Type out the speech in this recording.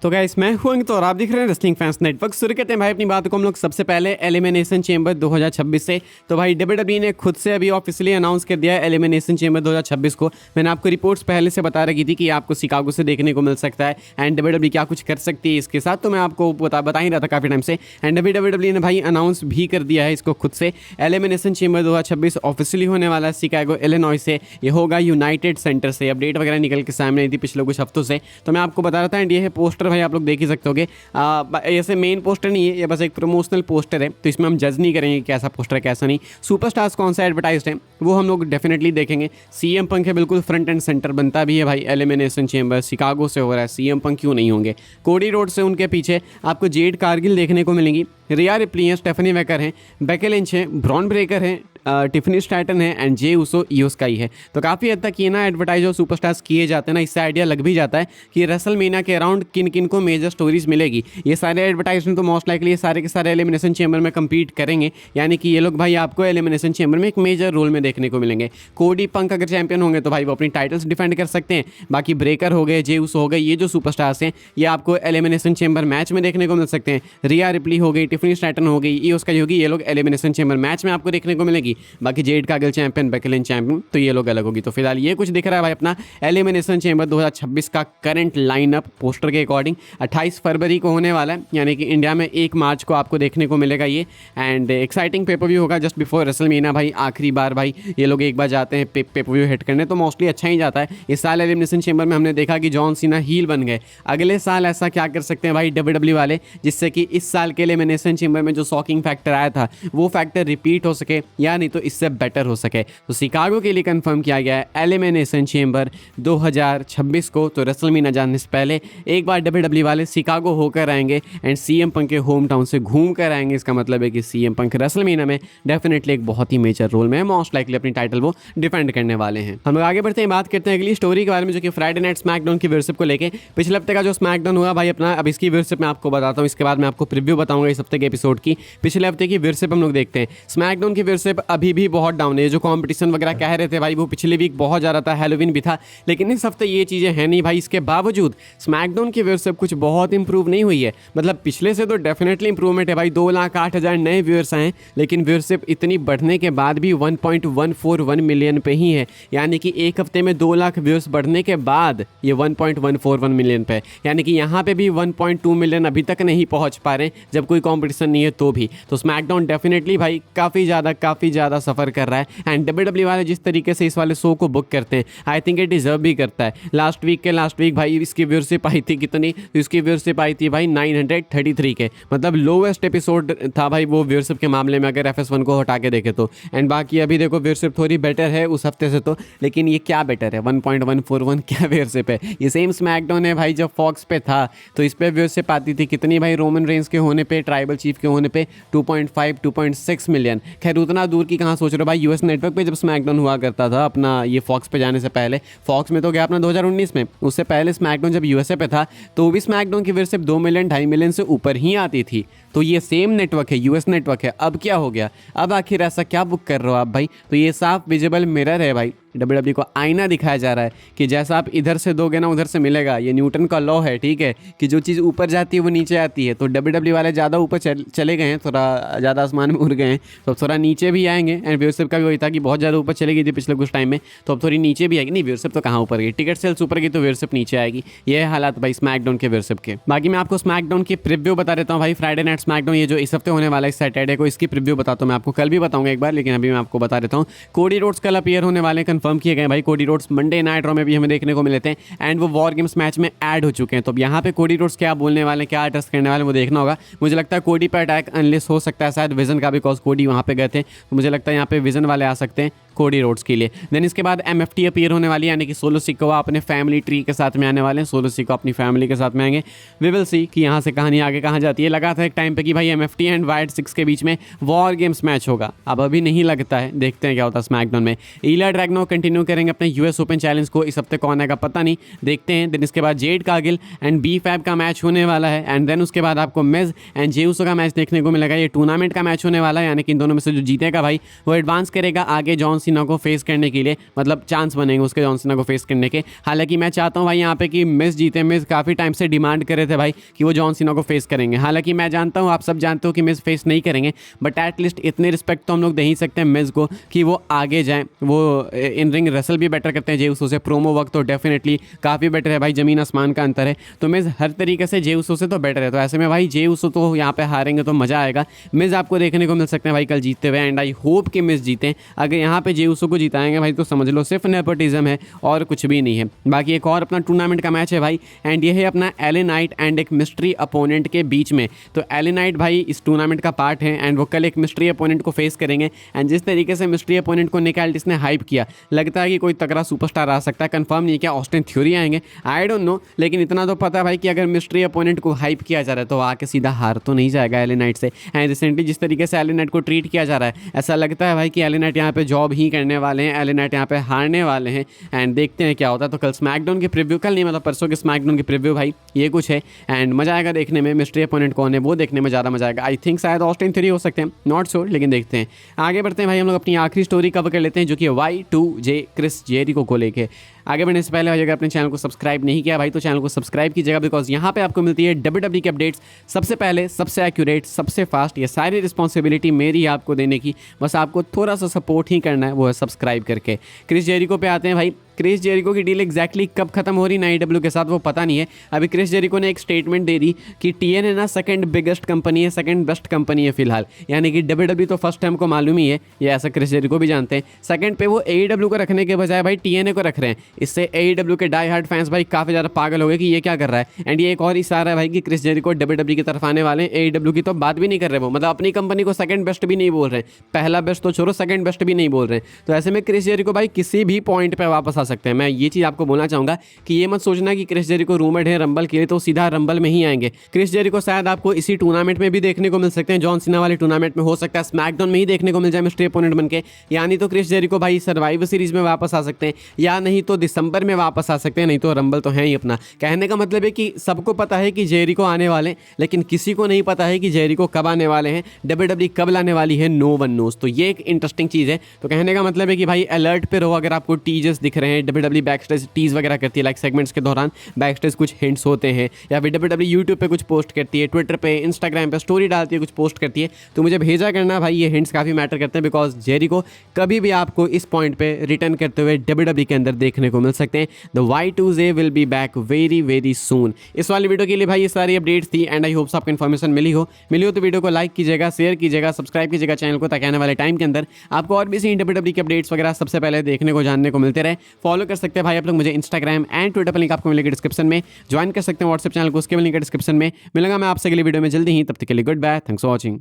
तो गाइस मैं हूं अंकित और आप देख रहे हैं रेसलिंग फैंस नेटवर्क। शुरू करते हैं भाई अपनी बात को हम लोग सबसे पहले एलिमिनेशन चेंबर 2026 से। तो भाई डब्ल्यूडब्ल्यूई ने खुद से अभी ऑफिशियली अनाउंस कर दिया है एलिमिनेशन चेंबर 2026 को। मैंने आपको रिपोर्ट्स पहले से बता रखी थी कि आपको शिकागो से देखने को मिल सकता है एंड डब्ल्यूडब्ल्यूई क्या कुछ कर सकती है इसके साथ, तो मैं आपको बता ही रहा था काफ़ी टाइम से। एंड अभी डब्ल्यूडब्ल्यूई ने भाई अनाउंस भी कर दिया है इसको खुद से। एलिमिनेशन चेंबर 2026 ऑफिशियली होने वाला है शिकागो इलिनॉय से। ये होगा यूनाइटेड सेंटर से। अपडेट वगैरह निकल के सामने आई थी पिछले कुछ हफ्तों से, तो मैं आपको बता रहा था। एंड ये है पोस्टर, भाई आप लोग देख ही सकते हो। ऐसे मेन पोस्टर नहीं है, ये बस एक प्रमोशनल पोस्टर है, तो इसमें हम जज नहीं करेंगे कैसा पोस्टर है कैसा नहीं। सुपरस्टार्स कौन सा एडवर्टाइज्ड है वो हम लोग डेफिनेटली देखेंगे। सीएम पंक है बिल्कुल फ्रंट एंड सेंटर, बनता भी है भाई। एलिमिनेशन चेंबर शिकागो से हो रहा है, सीएम पंक क्यों नहीं होंगे। कोडी रोड से उनके पीछे आपको जेड कारगिल देखने को मिलेंगी। रिया रिप्ली हैं, स्टेफनी वेकर हैं, बेकी लिंच हैं, ब्रॉन ब्रेकर हैं, टिफनी स्टैटन है and Jey Uso Iyo Sky है। तो काफ़ी हद तक ये ना एडवर्टाइज और सुपरस्टार्स किए जाते हैं ना, इससे आइडिया लग भी जाता है कि रेसलमेनिया के अराउंड किन किन को मेजर स्टोरीज मिलेगी। ये सारे एडवर्टाइजमेंट तो मोस्ट लाइकली ये सारे के सारे एलिमिनेशन चेंबर में कम्पीट करेंगे, यानी कि ये लोग भाई आपको एलिमिनेशन चेंबर में एक मेजर रोल में देखने को मिलेंगे। कोडी पंक अगर चैंपियन होंगे तो भाई वो अपनी टाइटल्स डिफेंड कर सकते हैं। बाकी ब्रेकर हो गए, जे उसो हो गए, ये जो सुपरस्टार्स हैं ये आपको एलिमिनेशन चेंबर मैच में देखने को मिल सकते हैं। रिया रिप्ली हो गई, टिफनी स्टैटन हो गई, ईओ स्काई होगी, ये लोग एलिमिनेशन चेंबर मैच में आपको देखने को मिलेगी। बाकी Jade Cargill champion, Becky Lynch champion, तो ये लोग अलग होगी। तो फिलहाल ये कुछ दिख रहा है भाई अपना एलिमिनेशन चेंबर 2026 का करंट लाइनअप पोस्टर के अकॉर्डिंग। 28 फरवरी को होने वाला है, यानी कि इंडिया में 1 मार्च को आपको देखने को मिलेगा ये। एंड एक्साइटिंग पेपर-व्यू होगा जस्ट बिफोर रेसलमेनिया भाई। आखिरी बार भाई ये लोग एक बार जाते हैं पेपर-व्यू हिट करने, तो मोस्टली अच्छा ही जाता है। इस साल एलिमिनेशन चेंबर में हमने देखा कि जॉन सीना हील बन गए। अगले साल ऐसा क्या कर सकते हैं भाई डब्ल्यूडब्ल्यूई वाले जिससे कि इस साल के एलिमिनेशन चेंबर में जो शॉकिंग फैक्टर आया था वो फैक्टर रिपीट हो सके, या नहीं तो इससे बेटर हो सके। तो शिकागो के लिए कंफर्म किया गया है एलिमिनेशन चेंबर 2026 को। तो रेसलमेनिया जाने से पहले एक बार डब्ल्यूडब्ल्यूई वाले शिकागो होकर आएंगे एंड सीएम पंक के होम टाउन से घूम कर आएंगे। इसका मतलब है कि सीएम पंक रेसलमेनिया में डेफिनेटली एक बहुत ही मेजर रोल में है। मोस्ट लाइकली अपनी टाइटल वो डिफेंड करने वाले हैं। हम लोग आगे बढ़ते हैं, बात करते हैं अगली स्टोरी के बारे में, जो कि फ्राइडे नाइट स्मैकडाउन की व्यूअरशिप को लेकर। पिछले हफ्ते का जो स्मैकडाउन हुआ भाई अपना, अब इसकी व्यूअरशिप मैं आपको बताता हूँ, इसके बाद मैं आपको प्रीव्यू बताऊंगा इस हफ्ते के एपिसोड की। पिछले हफ्ते की व्यूअरशिप हम लोग देखते हैं। स्मैकडाउन की व्यूअरशिप अभी भी बहुत डाउन है। जो कंपटीशन वगैरह कह रहे थे भाई वो पिछले वीक बहुत ज़्यादा था, हैलोवीन भी था, लेकिन इस हफ्ते ये चीज़ें हैं नहीं भाई। इसके बावजूद स्मैकडाउन की व्यूअरशिप कुछ बहुत इंप्रूव नहीं हुई है। मतलब पिछले से तो डेफिनेटली इंप्रूवमेंट है भाई। 2,08,000 नए व्यूअर्स आए, लेकिन व्यूअरशिप इतनी बढ़ने के बाद भी 1.141 मिलियन पे ही है। यानी कि एक हफ्ते में 2 लाख व्यूअर्स बढ़ने के बाद ये 1.141 मिलियन पे, यानी कि यहाँ पे भी 1.2 मिलियन अभी तक नहीं पहुँच पा रहे जब कोई कॉम्पिटिशन नहीं है तो भी। तो स्मैकडाउन डेफिनेटली भाई काफ़ी ज़्यादा सफ़र कर रहा है। एंड डब्ल्यूडब्ल्यूई वाले जिस तरीके से इस वाले शो को बुक करते हैं, आई थिंक ये डिजर्व भी करता है। लास्ट वीक भाई इसकी व्यूअरशिप आई थी कितनी, तो इसकी व्यूअरशिप आई थी भाई 933 के, मतलब लोवेस्ट एपिसोड था भाई वो व्यूअरशिप के मामले में, अगर FS1 को हटा के देखे तो। एंड बाकी अभी देखो व्यूअरशिप थोड़ी बेटर है उस हफ्ते से तो, लेकिन ये क्या बेटर है, 1.141 क्या व्यूअरशिप है। ये सेम स्मैकडाउन है भाई, जब फॉक्स पे था तो इस पर व्यूअरशिप आती थी कितनी भाई, रोमन रेंस के होने पे, ट्राइबल चीफ के होने पे 2.5 2.6 मिलियन। खैर उतना दूर की कहाँ सोच रहे हो भाई, यूएस नेटवर्क पे जब स्मैकडाउन हुआ करता था अपना, ये फॉक्स पे जाने से पहले, फॉक्स में तो गया अपना 2019 में, उससे पहले स्मैकडाउन जब यूएसए पे था तो भी स्मैकडाउन की व्यूअरशिप 2 मिलियन 2.5 मिलियन से ऊपर ही आती थी। तो ये सेम नेटवर्क है, यूएस नेटवर्क है। अब क्या हो गया, अब आखिर ऐसा क्या बुक कर रहे हो आप भाई। तो ये साफ विजिबल मिरर है भाई, डब्ल्यूडब्ल्यूई को आईना दिखाया जा रहा है कि जैसा आप इधर से दोगे ना उधर से मिलेगा। ये न्यूटन का लॉ है, ठीक है, कि जो चीज़ ऊपर जाती है वो नीचे आती है। तो डब्ल्यूडब्ल्यूई वाले ज़्यादा ऊपर चले गए हैं, थोड़ा ज़्यादा आसमान में उड़ गए हैं, तो अब थोड़ा नीचे भी आएंगे। एंड व्यूअरशिप का भी वही था कि बहुत ज़्यादा ऊपर चली गई थी पिछले कुछ टाइम में, तो अब थोड़ी नीचे भी आएगी। नहीं, व्यूअरशिप तो कहाँ ऊपर गई, टिकट सेल्स ऊपर गई तो व्यूअरशिप नीचे आएगी। ये है हालात भाई स्मैकडाउन के व्यूअरशिप के। बाकी मैं आपको स्मैकडाउन की प्रीव्यू बता देता हूँ भाई। फ्राइडे नाइट स्मैकडाउन ये जो इस हफ्ते होने वाला है सैटरडे को, इसकी प्रीव्यू बताता हूँ मैं आपको। कल भी बताऊंगा एक बार, लेकिन अभी मैं आपको बता देता हूँ। कोडी रोड्स कल अपीयर होने वाले, कंफर्म किए गए भाई। Cody Rhodes Monday night raw में भी हमें देखने को मिले थे एंड वो वॉर गेम्स मैच में ऐड हो चुके हैं। तो अब यहाँ पे कोडी रोड्स क्या बोलने वाले, क्या एड्रेस करने वाले वो देखना होगा। मुझे लगता है कोडी पे अटैक अनलेस हो सकता है शायद विजन का, बिकॉज कोडी वहाँ पे गए थे, तो मुझे लगता है यहाँ पे विजन वाले आ सकते हैं कोडी रोड्स के लिए। देन इसके बाद MFT अपीयर होने वाली है, यानी कि सोलो सिकोवा अपने फैमिली ट्री के साथ में आने वाले हैं। सोलो सिकोवा अपनी फैमिली के साथ में आएंगे। वी विल सी कि यहाँ से कहानी आगे कहाँ जाती है। लगा था एक टाइम पे कि भाई MFT एंड वाइट 6 के बीच में वॉर गेम्स मैच होगा, अब अभी नहीं लगता है। देखते हैं क्या होता है स्मैकडाउन में। इलिया ड्रैगनो कंटिन्यू करेंगे अपने US ओपन चैलेंज को, इस हफ्ते कौन आएगा पता नहीं, देखते हैं। देन इसके बाद जेड कारगिल एंड B-Fab का मैच होने वाला है। एंड देन उसके बाद आपको मिज एंड जे उसो का मैच देखने को मिलेगा। ये टूर्नामेंट का मैच होने वाला है, यानी कि इन दोनों में से जो जीतेगा भाई वो एडवांस करेगा आगे जॉन सीना को फेस करने के लिए, मतलब चांस बनेंगे उसके जॉन सीना को फेस करने के। हालांकि मैं चाहता हूँ भाई यहाँ पे कि मिस जीते। मिस काफ़ी टाइम से डिमांड कर रहे थे भाई कि वो जॉन सीना को फेस करेंगे। हालांकि मैं जानता हूँ, आप सब जानते हो कि मिस फेस नहीं करेंगे, बट एटलीस्ट इतने रिस्पेक्ट तो हम लोग दे ही सकते हैं मिस को कि वो आगे जाएँ। वो इन रिंग रेसल भी बेटर करते हैं जे उसो से, प्रोमो वक्त तो डेफिनेटली काफ़ी बेटर है भाई, ज़मीन आसमान का अंतर है। तो मिस हर तरीके से जे उसो से तो बेटर है। तो ऐसे में भाई जे उसो तो यहाँ पे हारेंगे तो मज़ा आएगा। मिस आपको देखने को मिल सकते हैं भाई कल जीतते हुए, एंड आई होप कि मिस जीतें। अगर यहाँ पे जे उसो को जिताएंगे भाई तो समझ लो सिर्फ नेपोटिज्म है और कुछ भी नहीं है। बाकी एक और अपना टूर्नामेंट का मैच है भाई, एंड ये है अपना एले नाइट एंड एक मिस्ट्री अपोनेंट के बीच में। तो एले नाइट भाई इस टूर्नामेंट का पार्ट है, एंड वो कल एक मिस्ट्री अपोनेंट को फेस करेंगे। एंड जिस तरीके से मिस्ट्री अपोनेंट को निक एल्टिस ने हाइप किया, लगता है कि कोई तगड़ा सुपरस्टार आ सकता है। कंफर्म नहीं क्या ऑस्टिन थ्योरी आएंगे, आई डोंट नो, लेकिन इतना तो पता है भाई कि अगर मिस्ट्री अपोनेंट को हाइप किया जा रहा है तो आके सीधा हार तो नहीं जाएगा एले नाइट से। एंड रिसेंटली जिस तरीके से एले नाइट को ट्रीट किया जा रहा है, ऐसा लगता है भाई कि एले नाइट यहाँ पे जॉब ही करने वाले हैं, एले नाइट यहाँ पे हारने वाले हैं। एंड देखते हैं क्या होता है। तो कल स्मैकडाउन की प्रीव्यू, कल नहीं मतलब परसों के स्मैकडाउन की प्रीव्यू भाई ये कुछ है, एंड मजा आएगा देखने में। मिस्ट्री अपोनेंट कौन है वो देखने में ज़्यादा मजा आएगा। आई थिंक शायद ऑस्टिन थ्योरी हो सकते हैं, नॉट श्योर, लेकिन देखते हैं। आगे बढ़ते हैं भाई, हम लोग अपनी आखिरी स्टोरी कवर कर लेते हैं जो कि Y2J क्रिस जेरिको को लेके। आगे बढ़ने से पहले भाई अगर अपने चैनल को सब्सक्राइब नहीं किया भाई तो चैनल को सब्सक्राइब कीजिएगा, बिकॉज यहाँ पे आपको मिलती है WWE की अपडेट्स सबसे पहले, सबसे एक्यूरेट, सबसे फास्ट। ये सारी रिस्पॉन्सिबिलिटी मेरी है आपको देने की, बस आपको थोड़ा सा सपोर्ट ही करना है, वो है सब्सक्राइब करके। क्रिस जेरिको पे आते हैं भाई। क्रिस जेरिको की डील एग्जैक्टली कब खत्म हो रही ना AEW के साथ वो पता नहीं है। अभी क्रिस जेरिको ने एक स्टेटमेंट दे दी कि TNA ना सेकंड बिगेस्ट कंपनी है, सेकंड बेस्ट कंपनी है फिलहाल, यानी कि WWE तो फर्स्ट टाइम को मालूम ही है, ये ऐसा क्रिस जेरिको भी जानते हैं। सेकंड पे वो AEW को रखने के बजाय भाई TNA को रख रहे हैं। इससे AEW के डाई हार्ड फैंस भाई काफ़ी ज़्यादा पागल हो गए कि ये क्या कर रहा है। एंड ये एक और इशारा है भाई कि क्रिस जेरिको WWE की तरफ आने वाले हैं। AEW की तो बात भी नहीं कर रहे वो, मतलब अपनी कंपनी को सेकंड बेस्ट भी नहीं बोल रहे हैं, पहला बेस्ट तो छोड़ो सेकंड बेस्ट भी नहीं बोल रहे हैं। तो ऐसे में क्रिस जेरिको भाई किसी भी पॉइंट पर वापस आ सकते हैं। मैं ये चीज़ आपको बोलना चाहूंगा कि ये मत सोचना कि क्रिस जेरिको रूमर्ड है रंबल के लिए तो सीधा रंबल में ही आएंगे। क्रिस जेरिको शायद आपको इसी टूर्नामेंट में भी देखने को मिल सकते हैं, जॉन सीना वाले टूर्नामेंट में, हो सकता है स्मैकडाउन में ही देखने को मिल जाए मिस्ट्री अपोनेंट बनके। यानी तो क्रिस जेरिको भाई सर्वाइवर सीरीज में वापस आ सकते हैं, या नहीं तो दिसंबर में वापस आ सकते हैं, नहीं तो रंबल तो है ही अपना। कहने का मतलब है कि सबको पता है कि जेरिको आने वाले, लेकिन किसी को नहीं पता है कि जेरिको कब आने वाले हैं, WWE कब लाने वाली है, नो वन नोस। तो ये एक इंटरेस्टिंग चीज़ है। तो कहने का मतलब है कि भाई अलर्ट पे रहो। अगर आपको टीजर्स दिख रहे हैं, WWE बैकस्टेज टीज वगैरह करती है, लाइक सेगमेंट्स के दौरान बैकस्टेज कुछ हिंट्स होते हैं, या फिर WWE यूट्यूब पे कुछ पोस्ट करती है, ट्विटर पे, इंस्टाग्राम पे स्टोरी डालती है, कुछ पोस्ट करती है, तो मुझे भेजा करना भाई। ये हिंट्स काफ़ी मैटर करते हैं, बिकॉज जेरिको कभी भी आपको इस पॉइंट पे रिटर्न करते हुए WWE के अंदर देखने को मिल सकते हैं। The Y2J will be back very very soon. इस वाली वीडियो के लिए भाई ये सारी अपडेट्स थी, एंड आई होप्स आपको इन्फॉर्मेशन मिली हो तो वीडियो को लाइक कीजिएगा, शेयर कीजिएगा, सब्सक्राइब कीजिएगा चैनल को, ताकि आने वाले टाइम के अंदर आपको और भी सी WWE की अपडेट्स वगैरह सबसे पहले देखने को, जानने को मिलते रहे। फॉलो कर सकते हैं भाई आप लोग मुझे इंस्टाग्राम एंड ट्विटर पर, लिंक आपको मिलेगा डिस्क्रिप्शन में। ज्वाइन कर सकते हैं व्हाट्सएप चैनल को, उसके भी लिंक डिस्क्रिप्शन में। मिलूंगा मैं आपसे अगली वीडियो में जल्दी ही, तब तक के लिए goodbye, thanks for watching.